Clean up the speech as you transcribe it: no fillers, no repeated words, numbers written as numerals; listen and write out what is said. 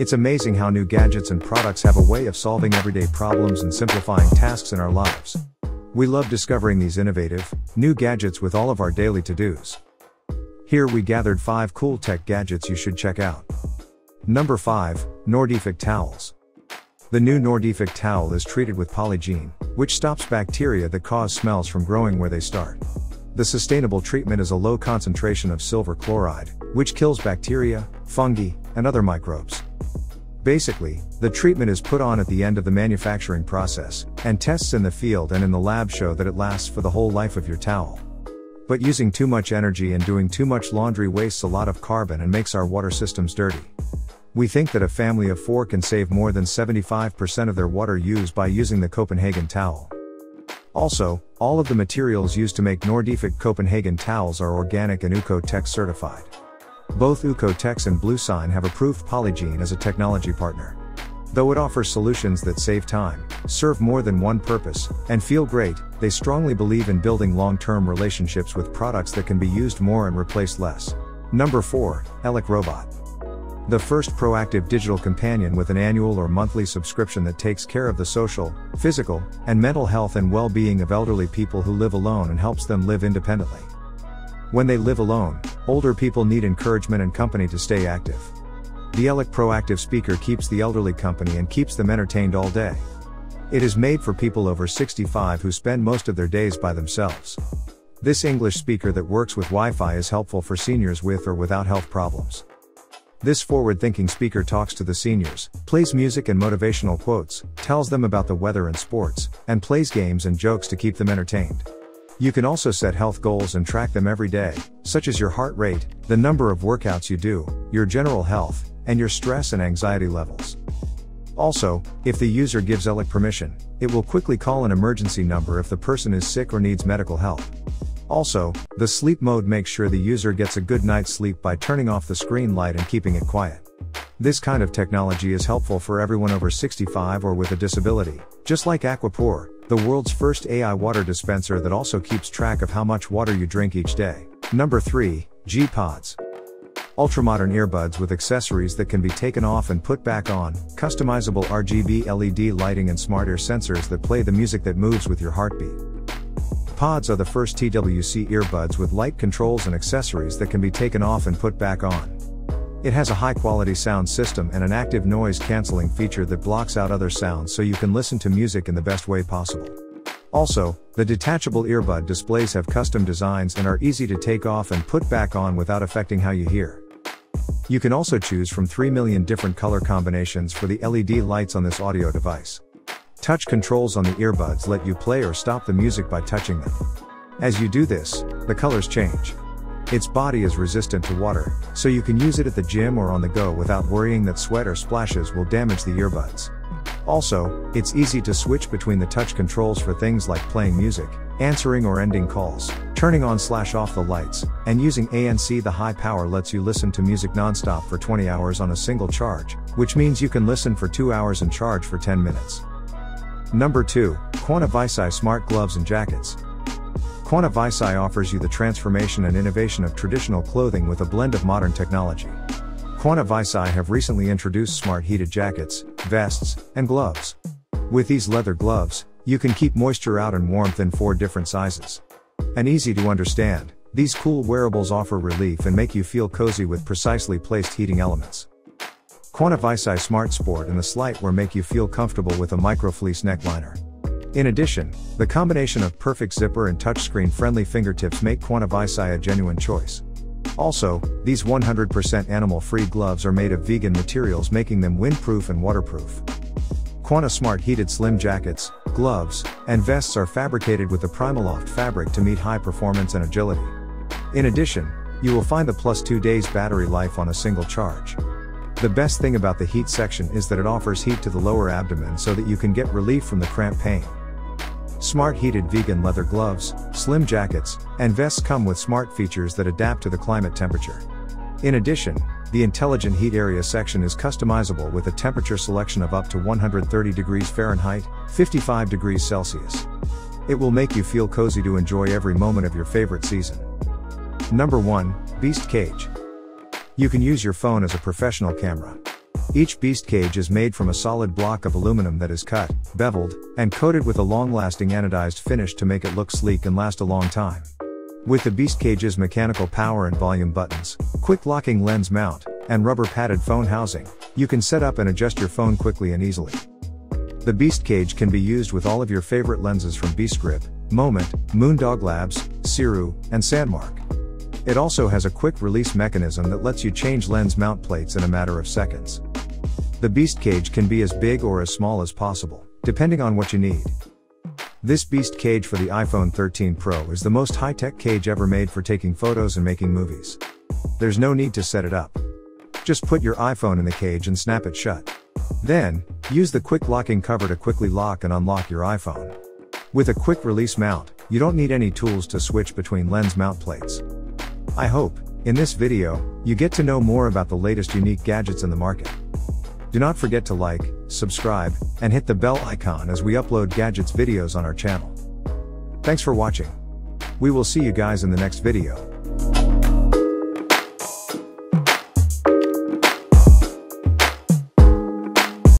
It's amazing how new gadgets and products have a way of solving everyday problems and simplifying tasks in our lives. We love discovering these innovative, new gadgets with all of our daily to-dos. Here we gathered 5 cool tech gadgets you should check out. Number 5, NORDIFAKT towels. The new NORDIFAKT towel is treated with Polygiene, which stops bacteria that cause smells from growing where they start. The sustainable treatment is a low concentration of silver chloride, which kills bacteria, fungi, and other microbes. Basically, the treatment is put on at the end of the manufacturing process, and tests in the field and in the lab show that it lasts for the whole life of your towel. But using too much energy and doing too much laundry wastes a lot of carbon and makes our water systems dirty. We think that a family of 4 can save more than 75% of their water use by using the Copenhagen towel. Also, all of the materials used to make NORDIFAKT Copenhagen towels are organic and ELLIQ certified. Both ELLIQ and Bluesign have approved Polygiene as a technology partner. Though it offers solutions that save time, serve more than one purpose, and feel great, they strongly believe in building long-term relationships with products that can be used more and replaced less. Number 4, ELLIQ Robot. The first proactive digital companion with an annual or monthly subscription that takes care of the social, physical, and mental health and well-being of elderly people who live alone and helps them live independently. When they live alone, older people need encouragement and company to stay active. The ELLIQ Proactive Speaker keeps the elderly company and keeps them entertained all day. It is made for people over 65 who spend most of their days by themselves. This English speaker that works with Wi-Fi is helpful for seniors with or without health problems. This forward-thinking speaker talks to the seniors, plays music and motivational quotes, tells them about the weather and sports, and plays games and jokes to keep them entertained. You can also set health goals and track them every day, such as your heart rate, the number of workouts you do, your general health, and your stress and anxiety levels. Also, if the user gives ELLIQ permission, it will quickly call an emergency number if the person is sick or needs medical help. Also, the sleep mode makes sure the user gets a good night's sleep by turning off the screen light and keeping it quiet. This kind of technology is helpful for everyone over 65 or with a disability, just like Aquapure, the world's first AI water dispenser that also keeps track of how much water you drink each day. Number 3, G-Pods. Ultramodern earbuds with accessories that can be taken off and put back on, customizable RGB LED lighting and smart ear sensors that play the music that moves with your heartbeat. Pods are the first TWC earbuds with light controls and accessories that can be taken off and put back on. It has a high-quality sound system and an active noise-canceling feature that blocks out other sounds so you can listen to music in the best way possible. Also, the detachable earbud displays have custom designs and are easy to take off and put back on without affecting how you hear. You can also choose from 3 million different color combinations for the LED lights on this audio device. Touch controls on the earbuds let you play or stop the music by touching them. As you do this, the colors change. Its body is resistant to water, so you can use it at the gym or on the go without worrying that sweat or splashes will damage the earbuds. Also, it's easy to switch between the touch controls for things like playing music, answering or ending calls, turning on/off the lights, and using ANC. The high power lets you listen to music non-stop for 20 hours on a single charge, which means you can listen for 2 hours and charge for 10 minutes. Number 2, QuantaVisci Smart Gloves and Jackets. QuantaVisci offers you the transformation and innovation of traditional clothing with a blend of modern technology. QuantaVisci have recently introduced smart heated jackets, vests, and gloves. With these leather gloves, you can keep moisture out and warmth in 4 different sizes. And easy to understand, these cool wearables offer relief and make you feel cozy with precisely placed heating elements. QuantaVisci Smart Sport and the Slightwear make you feel comfortable with a microfleece neckliner. In addition, the combination of perfect zipper and touchscreen friendly fingertips make QuantaVisci a genuine choice. Also, these 100% animal-free gloves are made of vegan materials, making them windproof and waterproof. Quanta Smart Heated Slim Jackets, gloves, and vests are fabricated with the Primaloft fabric to meet high performance and agility. In addition, you will find the +2 days battery life on a single charge. The best thing about the heat section is that it offers heat to the lower abdomen so that you can get relief from the cramp pain. Smart heated vegan leather gloves, slim jackets, and vests come with smart features that adapt to the climate temperature. In addition, the intelligent heat area section is customizable with a temperature selection of up to 130 degrees Fahrenheit, 55 degrees Celsius. It will make you feel cozy to enjoy every moment of your favorite season. Number 1, Beast Cage. You can use your phone as a professional camera. Each beast cage is made from a solid block of aluminum that is cut, beveled, and coated with a long-lasting anodized finish to make it look sleek and last a long time. With the beast cage's mechanical power and volume buttons, quick locking lens mount, and rubber padded phone housing, you can set up and adjust your phone quickly and easily. The beast cage can be used with all of your favorite lenses from Beast Grip, Moment, Moondog Labs, Siru, and Sandmark. It also has a quick release mechanism that lets you change lens mount plates in a matter of seconds. The beast cage can be as big or as small as possible, depending on what you need. This beast cage for the iPhone 13 Pro is the most high-tech cage ever made for taking photos and making movies. There's no need to set it up. Just put your iPhone in the cage and snap it shut. Then, use the quick locking cover to quickly lock and unlock your iPhone. With a quick release mount, you don't need any tools to switch between lens mount plates. I hope, in this video, you get to know more about the latest unique gadgets in the market. Do not forget to like, subscribe, and hit the bell icon as we upload gadgets videos on our channel. Thanks for watching. We will see you guys in the next video.